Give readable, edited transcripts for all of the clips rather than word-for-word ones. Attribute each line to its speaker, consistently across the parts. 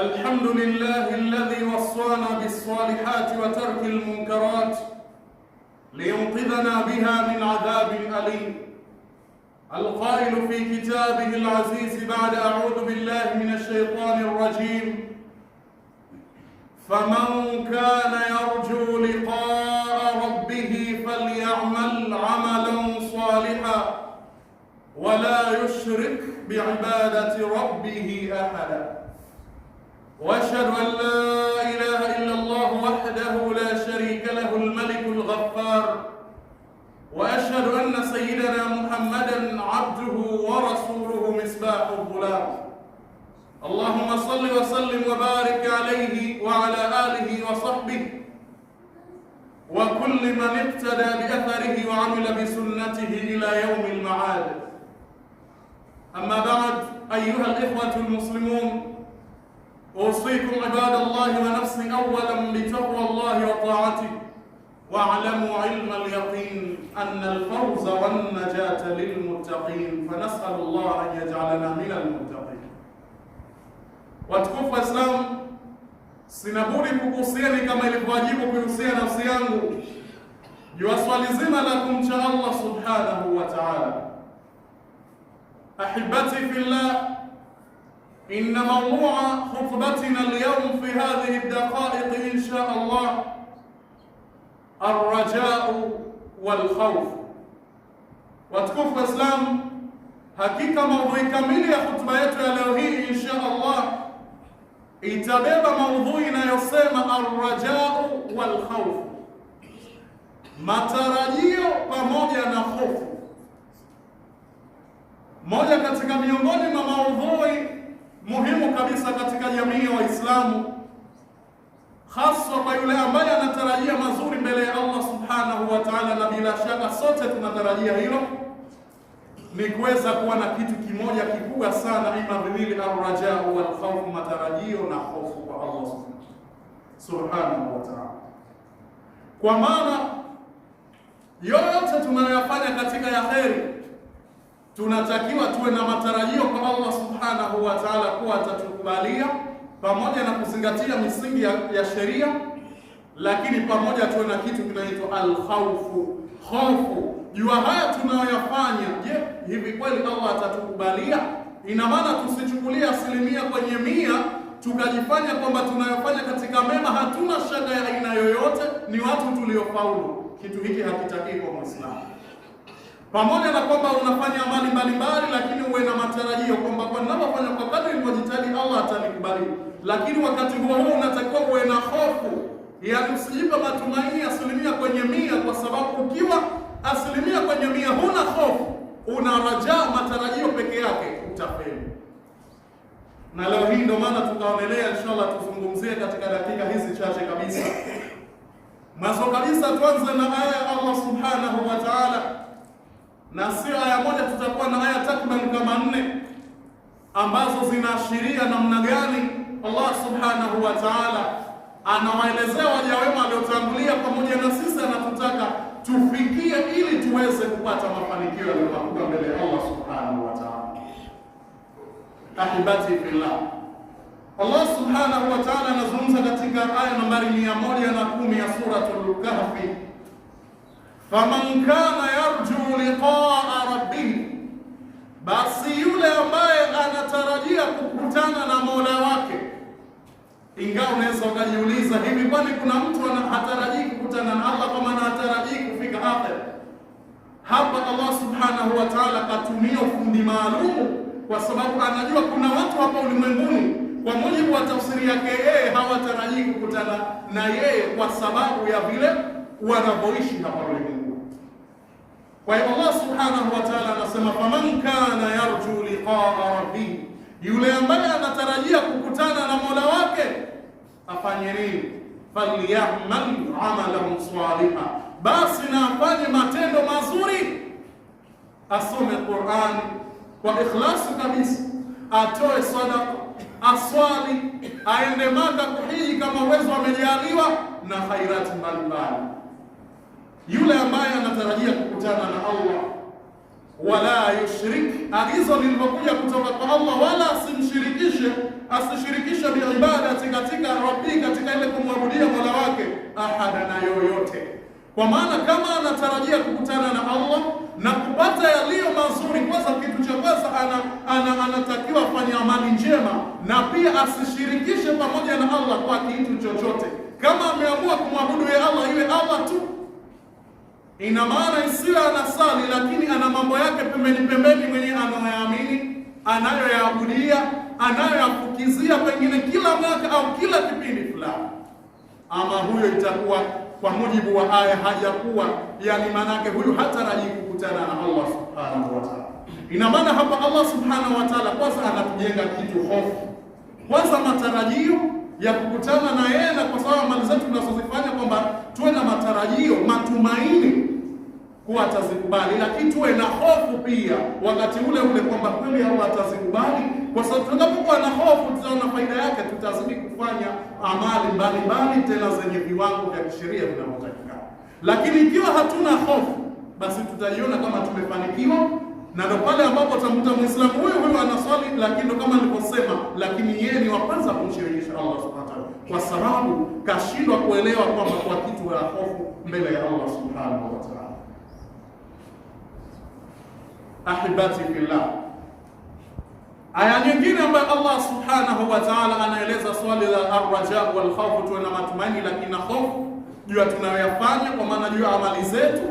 Speaker 1: الحمد لله الذي وصانا بالصالحات وترك المنكرات لينقذنا بها من عذاب أليم. القائل في كتابه العزيز بعد أعوذ بالله من الشيطان الرجيم: فمن كان يرجو لقاء ربه فليعمل عملا صالحا ولا يشرك بعبادة ربه أحدا. وأشهد أن لا إله إلا الله وحده لا شريك له الملك الغفار، وأشهد أن سيدنا محمدا عبده ورسوله مصباح الظلام. اللهم صل وسلم وبارك عليه وعلى آله وصحبه وكل من اقتدى بأثره وعمل بسنته إلى يوم المعاد. أما بعد، أيها الإخوة المسلمون، أوصيكم عباد الله ونفسي أولا بتقوى الله وطاعته، واعلموا علم اليقين أن الفوز والنجاة للمتقين، فنسأل الله أن يجعلنا من المتقين. Watukufu wa Islam, sinabudi kukuhusieni kama ilivyowajibu kuhusia nafsi yangu juu ya swali zima la kumcha Allah subhanahu wa ta'ala. Ahibati fillah, إن موضوع خطبتنا اليوم في هذه الدقائق إن شاء الله الرجاء والخوف. Watukufu wa Islam, hakika maudhui kamili ya khutba yetu ya leo hii insha Allah itabeba maudhui inayosema arrajau wal khawf, matarajio pamoja na hofu. Moja katika miongoni mwa maudhui muhimu kabisa katika jamii ya Waislamu, hasa kwa yule ambaye anatarajia mazuri mbele ya Allah subhanahu wa ta'ala, na bila shaka sote tunatarajia hilo, ni kuweza kuwa na kitu kimoja kikubwa sana, ima viwili: arrajau wal khawf, matarajio na hofu kwa Allah subhanahu wa ta'ala. Kwa maana yote tunayoyafanya katika ya kheri, tunatakiwa tuwe na matarajio kwa Allah subhanahu wa ta'ala kuwa atatukubalia, pamoja na kuzingatia misingi ya sheria, lakini pamoja tuwe na kitu kinaitwa al-khawfu, hofu. Jua haya tunayoyafanya, je, hivi kweli Allah atatukubalia? Ina maana tusichukulie 100% tukajifanya kwamba tunayofanya katika mema hatuna shaka ya aina yoyote, ni watu tuliofaulu. Kitu hiki hakitakiwi kwa Muislamu. Pamoja na kwamba unafanya amali mbalimbali, lakini uwe na matarajio kwamba kwa ninapofanya kwa kadri nilivyojitahidi Allah atanikubali. Lakini wakati huo huo unatakiwa uwe na hofu, yaani usijipe matumaini 100%, kwa sababu ukiwa 100% huna hofu, una rajaa, matarajio peke yake, utafeli. Na leo hii ndio maana tukaonelea inshallah tuzungumzie katika dakika hizi chache kabisa. Mwanzo kabisa tuanze na aya ya Allah subhanahu wa ta'ala, na sio aya moja, tutakuwa na aya takriban kama 4 ambazo zinaashiria namna gani Allah subhanahu wa ta'ala anawaelezea waja wema waliotangulia, pamoja na sisi anatutaka tufikie ili tuweze kupata mafanikio yaliyokuwa mbele ya Allah subhanahu wa ta'ala. Ahibati fillah, Allah subhanahu wa ta'ala anazungumza katika aya nambari 110 ya suratul Kahfi: faman kana yarju liqaa rabbih, basi yule ambaye anatarajia kukutana na Mola wake. Ingawa unaweza ukajiuliza, hivi kwani kuna mtu hatarajii kukutana na Allah, kwa maana hatarajii kufika akhir? Hapa Allah subhanahu wa ta'ala katumia ufundi maalumu, kwa sababu anajua kuna watu hapa ulimwenguni, kwa mujibu wa tafsiri yake yeye, hawatarajii kukutana na yeye kwa sababu ya vile wanavyoishi hapa ulimwenguni. Kwa hiyo Allah subhanahu wa ta'ala anasema faman kana yarju liqaa rabbih, yule ambaye anatarajia kukutana na Mola wake afanye nini? Falyamal amalan salihan, basi na afanye matendo mazuri, asome Qur'an kwa ikhlasi kabisa, atoe sadaqa, aswali, aende Maka kuhiji kama uwezo amejaliwa, na khairati mbalimbali. Yule ambaye anatarajia kukutana na Allah wala yushrik, agizo lililokuja kutoka kwa Allah, wala asishirikishe biibadati, katika rabbi, katika ile kumwabudia Mola wake, ahada, na yoyote. Kwa maana kama anatarajia kukutana na Allah na kupata yaliyo mazuri, kwanza kitu cha kwanza anatakiwa afanye amali njema, na pia asishirikishe pamoja na Allah kwa kitu chochote. Kama ameamua kumwabudu ya Allah, iwe Allah tu. Ina maana isiwe anasali lakini ana mambo yake pembeni mwenyewe anayoamini, anayoyaabudia, anayoyafukizia pengine kila mwaka au kila kipindi fulani. Ama huyo itakuwa kwa mujibu wa aya hajakuwa, yani manake huyu hatarajii kukutana na Allah subhanahu wa ta'ala. Ina maana hapa Allah subhanahu wa ta'ala kwanza anatujenga kitu hofu, kwanza matarajio ya kukutana na yeye, na kwa sababu amali zetu tunazozifanya kwamba tuwe na matarajio, matumaini kuwa atazikubali, lakini tuwe na hofu pia wakati ule kwamba kweli Allah atazikubali, kwa sababu tunapokuwa na hofu tutaona faida yake, tutazidi kufanya amali mbalimbali tena zenye viwango vya kisheria vinavyotakikana. Lakini ikiwa hatuna hofu, basi tutajiona kama tumefanikiwa, na ndo pale ambapo utamkuta Muislamu huyu anaswali, lakini ndo kama nilivyosema, lakini yeye ni wa kwanza kumshirikisha Allah subhanahu wa ta'ala, kwa sababu kashindwa kuelewa kwamba kwa kitu ya hofu mbele ya Allah subhanahu wa ta'ala. Ahibati fillah, aya nyingine ambayo Allah subhanahu wa ta'ala anaeleza swali la arraja wal khawf, tuwe na matumaini lakini na hofu juu ya tunayoyafanya, kwa maana juu ya amali zetu,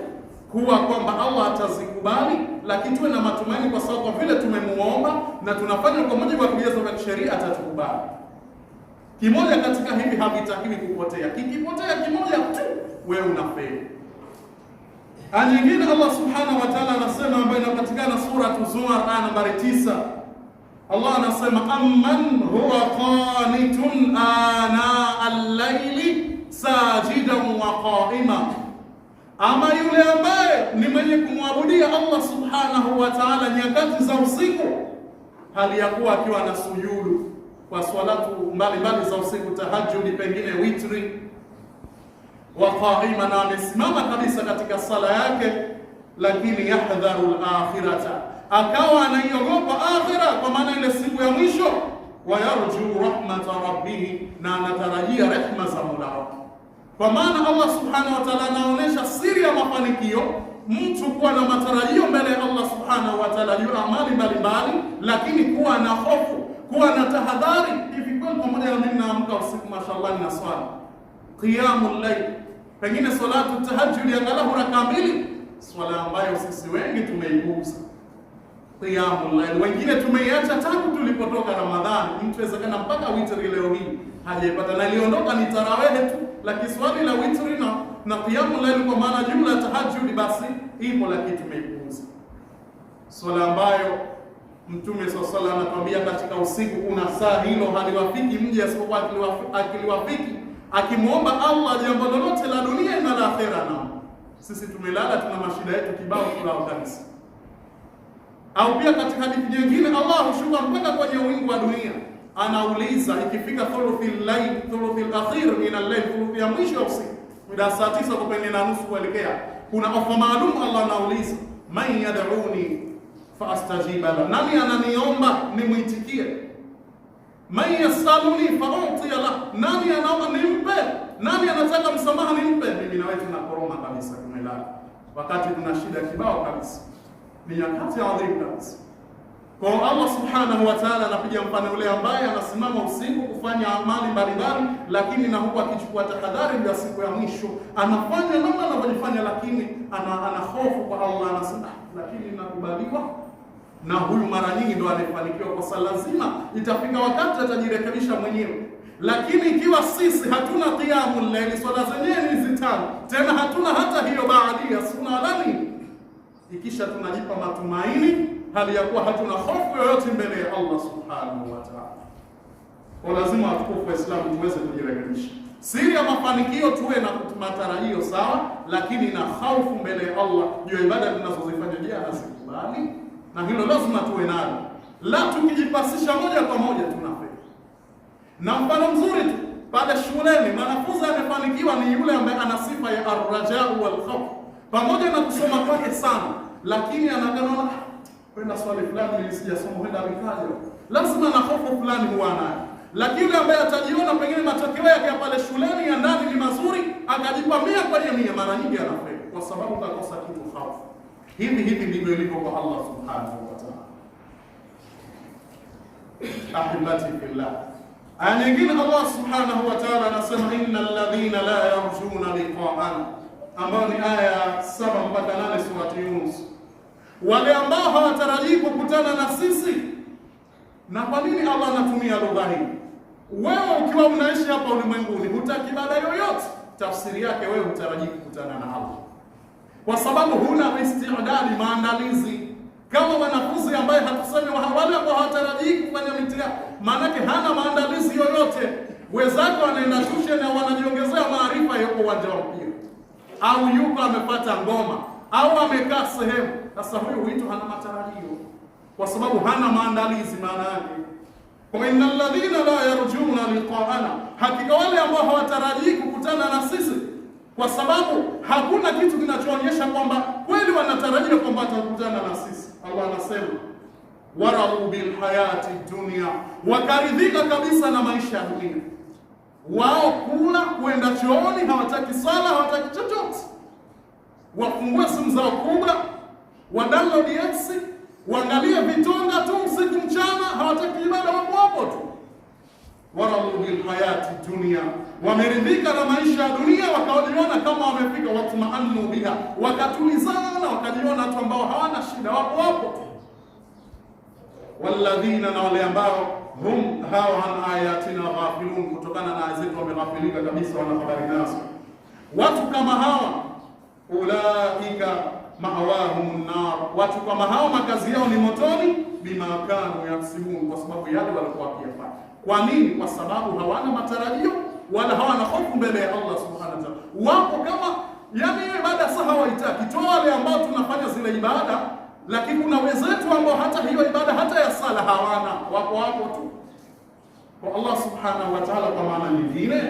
Speaker 1: kuwa kwamba Allah atazikubali, lakini tuwe na matumaini kwa sababu kwa vile tumemuomba na tunafanya kwa mujibu wa vigezo vya sheria atatukubali. Kimoja katika hivi havitakiwi kupotea. Kikipotea kimoja tu, wewe unafeli. Aya nyingine Allah subhanahu wa ta'ala anasema, ambayo inapatikana sura Zumar aya nambari 9. Allah anasema, amman huwa qanitun ana al-layli sajidan wa qa'ima, ama yule ambaye ni mwenye kumwabudia Allah subhanahu wa ta'ala nyakati za usiku, hali ya kuwa akiwa na sujudu kwa swalatu mbalimbali za usiku, tahajjudi, pengine witri, wa qa'ima, na amesimama kabisa katika sala yake, lakini yahdharu al-akhirata, akawa anaiogopa akhira, kwa maana ile siku ya mwisho, wa yarju rahmata rabbih, na anatarajia rehema za Mola wake. Kwa maana Allah subhanahu wa ta'ala anaonesha siri ya mafanikio, mtu kuwa na matarajio mbele ya Allah subhanahu wa ta'ala juu amali mbalimbali, lakini kuwa na hofu, kuwa na tahadhari. Hivi kweli pamoja na mimi naamka usiku, mashallah, na swala qiyamul layl, pengine salatu tahajjud angalau raka 2, swala ambayo sisi wengi tumeipuuza. Qiyamul layl wengine tumeiacha tangu tulipotoka Ramadhani. Mtu awezekana mpaka witri leo hii hajaipata, na iliondoka ni tarawehe tu, lakini swali la witri na qiyamul layl kwa maana jumla ya tahajjud basi ipo, lakini tumeipuuza. Swala ambayo Mtume sallallahu alaihi wasallam anatuambia katika usiku kuna saa hilo haliwafiki mja asipokuwa akiliwafiki, akimwomba Allah jambo lolote la dunia na la akhera. Na sisi tumelala, tuna mashida yetu kibao kulao kabisa. Au pia katika hadithi nyingine Allah hushuka mpaka kwenye wingu wa dunia, anauliza ikifika thuluthil layl, thuluthil akhir min al-layl, thuluthi ya mwisho wa usiku, muda saa 9 kupende na nusu kuelekea, kuna ofa maalum. Allah anauliza, man yad'uni fa astajiba lahu, nani ananiomba nimuitikie? Man yasaluni fa utiya lahu, nani anaomba nimpe? Nani anataka msamaha nimpe? Mimi na wewe tunakoroma kabisa, tumelala wakati tuna shida kibao kabisa, ni nyakati adhimu kabisa. Kwa Allah subhanahu wa ta'ala anapiga mfano yule ambaye anasimama usiku kufanya amali mbalimbali, lakini na huku akichukua tahadhari ya siku ya mwisho, anafanya namna anavyofanya, lakini ana hofu kwa Allah, anasema lakini nakubaliwa. Na huyu mara nyingi ndo anafanikiwa, kwa sababu lazima itafika wakati atajirekebisha mwenyewe. Lakini ikiwa sisi hatuna qiyamul layl, swala zenyewe ni zitano, tena hatuna hata hiyo baadia sunna lani, ikisha tunajipa matumaini hali ya kuwa hatuna hofu yoyote mbele ya Allah subhanahu wa ta'ala. Kwa lazima watukufu wa Islam tuweze kujirekebisha. Siri ya mafanikio tuwe na matarajio sawa, lakini na hofu mbele ya Allah juu ya ibada tunazozifanya, je, anazikubali? Na hilo lazima tuwe nalo. La tukijipasisha moja kwa moja tunafeli. Na mfano mzuri tu pale shuleni, mwanafunzi amefanikiwa ni yule ambaye ana sifa ya ar-rajaa wal khawf. Pamoja na kusoma kwake sana, lakini anakana kwenda swali fulani nilisijasoma kwenda alikaja, lazima na hofu fulani huwa nayo. Lakini yule ambaye atajiona pengine matokeo yake pale shuleni ya ndani ni mazuri, akajipa 100 kwenye 100, mara nyingi anafeli kwa sababu kakosa kitu hofu. Hivi ndivyo ilivyo kwa Allah subhanahu wa ta'ala. Ahibati fillah, aya nyingine Allah subhanahu wa ta'ala anasema innal ladhina la yarjuna liqa'ana, ambayo ni aya 7 mpaka 8 surati Yunus. Wale ambao hawatarajii kukutana na sisi. Na kwa nini Allah anatumia lugha hii? Wewe ukiwa unaishi hapa ulimwenguni hutaki ibada yoyote, tafsiri yake wewe hutarajii kukutana na Allah, kwa sababu huna istidadi, maandalizi. Kama wanafunzi ambaye hatusemi wale ambao hawatarajii kufanya mitihani, maana yake hana maandalizi yoyote. Wenzako wanaenda tuition na wanajiongezea maarifa, yuko uwanja wa mpira au yuko amepata ngoma au amekaa sehemu. Sasa huyu huitwa hana matarajio kwa sababu hana maandalizi. Maana yake kwa innal ladhina la yarjuna liqa'ana, hakika wale ambao hawatarajii kukutana na sisi, kwa sababu hakuna kitu kinachoonyesha kwamba kweli wanatarajia kwamba watakutana na sisi. Allah anasema warau bil hayati dunya, wakaridhika kabisa na maisha ya dunia. Wao kula, kwenda chooni, hawataki sala, hawataki chochote. Wafungue simu zao kubwa, wadownload apps, waangalie vitonga tu usiku mchana, hawataki ibada, wapo hapo tu. Warau bil hayati dunya, wameridhika na maisha ya dunia, wakajiona kama wamefika, watmaannu biha, wakatulizana, wakajiona watu ambao hawana shida, wapo hapo tu. Walladhina, na wale ambao hum hawa an ayatina ghafilun, kutokana na aya zetu wameghafilika kabisa, wana habari nazo. Watu kama hawa ulaika ma'awahum nar, watu kama hawa makazi yao ni motoni, bima kanu yaksibun, kwa sababu yale walikuwa wakiyafanya. Kwa nini? Kwa sababu hawana matarajio wala hawana hofu mbele ya Allah subhanahu wa ta'ala. Wapo kama yani ibada sasa hawaitaki. Toa wale ambao tunafanya zile ibada, lakini kuna wenzetu ambao hata hiyo ibada hata ya sala hawana, wapo tu. Kwa Allah subhanahu wa ta'ala kwa maana nyingine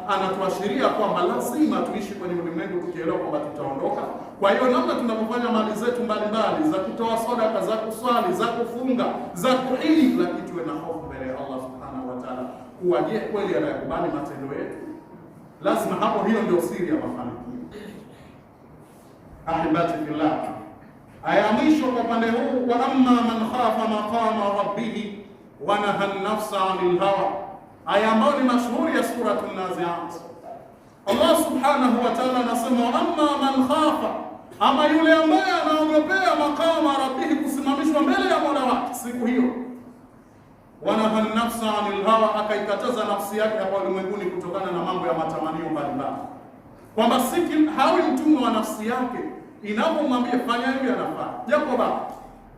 Speaker 1: anatuashiria kwamba lazima tuishi kwenye ulimwengu tukielewa kwamba tutaondoka. Kwa hiyo namna tunapofanya mali zetu mbalimbali za kutoa sadaka, za kuswali, za kufunga, za kuhiji, lakini tuwe na hofu mbele ya Allah subhanahu wa ta'ala, kuwa je, kweli anayakubali matendo yetu? Lazima hapo, hiyo ndio siri ya mafanikio. Ahibati fillah, aya mwisho kwa pande huu, wa amma man khafa maqama rabbih wa nahaa an-nafsa 'anil hawa, aya ambayo ni mashuhuri ya suratul Nazi'at. Allah subhanahu wa ta'ala anasema, wa amma man khafa, ama yule ambaye anaogopea maqama rabbih, kusimamishwa mbele ya Mola wake siku hiyo, wa nahaa an-nafsa 'anil hawa, akaikataza nafsi yake hapa ulimwenguni kutokana na mambo ya matamanio mbalimbali, kwamba hawi mtumwa wa nafsi yake, inapomwambia fanya hivi anafanya, japo baba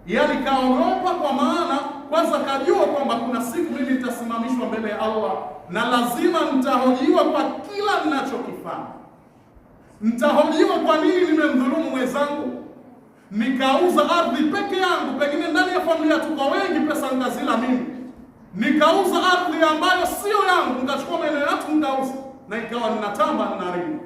Speaker 1: yani kaogopa, kwa maana kwanza kajua kwamba kuna siku mimi nitasimamishwa mbele ya Allah na lazima nitahojiwa kwa kila ninachokifanya. Nitahojiwa kwa nini nimemdhulumu mwenzangu, nikauza ardhi peke yangu, pengine ndani ya familia tuko wengi, pesa nikazila mimi, nikauza ardhi ambayo sio yangu, nikachukua maeneo ya watu nikauza, na ikawa ninatamba ninaribu.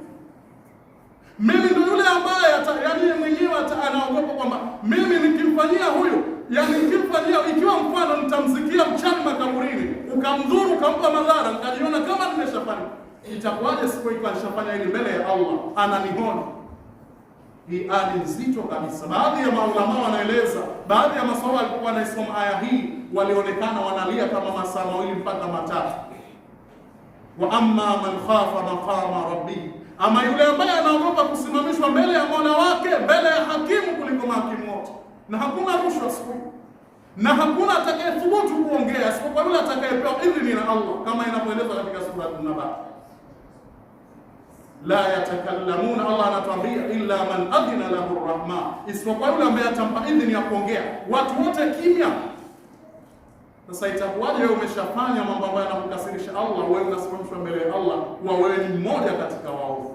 Speaker 1: Mimi ndio yule ambaye yani mwenyewe anaogopa kwamba mimi nikimfanyia huyo, yani nikimfanyia, ikiwa mfano nitamzikia mchana makaburini, ukamdhuru, ukampa madhara, nikajiona kama nimeshafanya, itakuwaje siku hiyo nishafanya ile mbele ya Allah ananiona? Hii ani nzito kabisa. Baadhi ya maulama wanaeleza, baadhi ya maswahaba walikuwa wanaisoma aya hii walionekana wanalia kama masaa 2 mpaka 3. Wa amma man khafa maqama rabbih, ama yule ambaye anaogopa kusimamishwa mbele ya Mola wake, mbele ya hakimu kuliko mahakimu wote, na hakuna rushwa siku, na hakuna atakayethubutu kuongea isipokuwa yule atakayepewa idhini na Allah, kama inavyoelezwa katika sura An-Naba. La yatakallamuna, Allah anatuambia illa man adhina lahu ar-rahman, isipokuwa yule ambaye atampa idhini ya kuongea. Watu wote kimya. Sasa itakuwaje wewe umeshafanya mambo ambayo yanamkasirisha Allah, wewe unasimamishwa mbele ya Allah kwa wewe ni mmoja katika wao?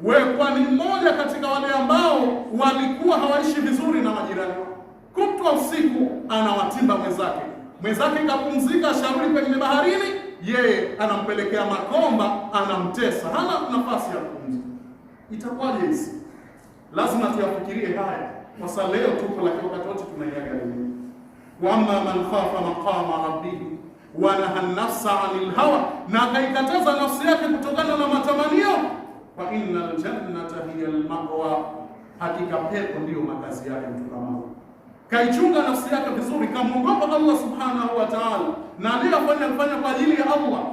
Speaker 1: Wewe kwa ni mmoja katika wale ambao walikuwa hawaishi vizuri na majirani wao. Kutwa usiku anawatimba mwenzake kapumzika, sharudi pengine baharini, yeye anampelekea makomba, anamtesa, hana nafasi ya kupumzika. Itakuwaje hizi? Lazima tuyafikirie haya, kwa sababu leo tuko, lakini wakati wote tunaiaga dunia. Wa amma man khafa maqama rabbihi wa naha nafsa 'anil hawa, na akaikataza nafsi yake kutokana na matamanio, fa innal jannata hiya al-ma'wa, hakika pepo ndiyo makazi yake mtu kama huyo. Kaichunga nafsi yake vizuri, kamwogopa Allah subhanahu wa ta'ala, na aliyofanya kwa ajili ya Allah,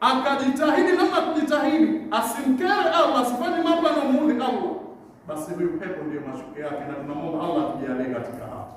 Speaker 1: akajitahidi namna kujitahidi, asimkere Allah, asifanye mambo yanayomuudhi Allah, basi huyu pepo ndiyo mashuko yake, na tunamwomba Allah atujalie katika hapo.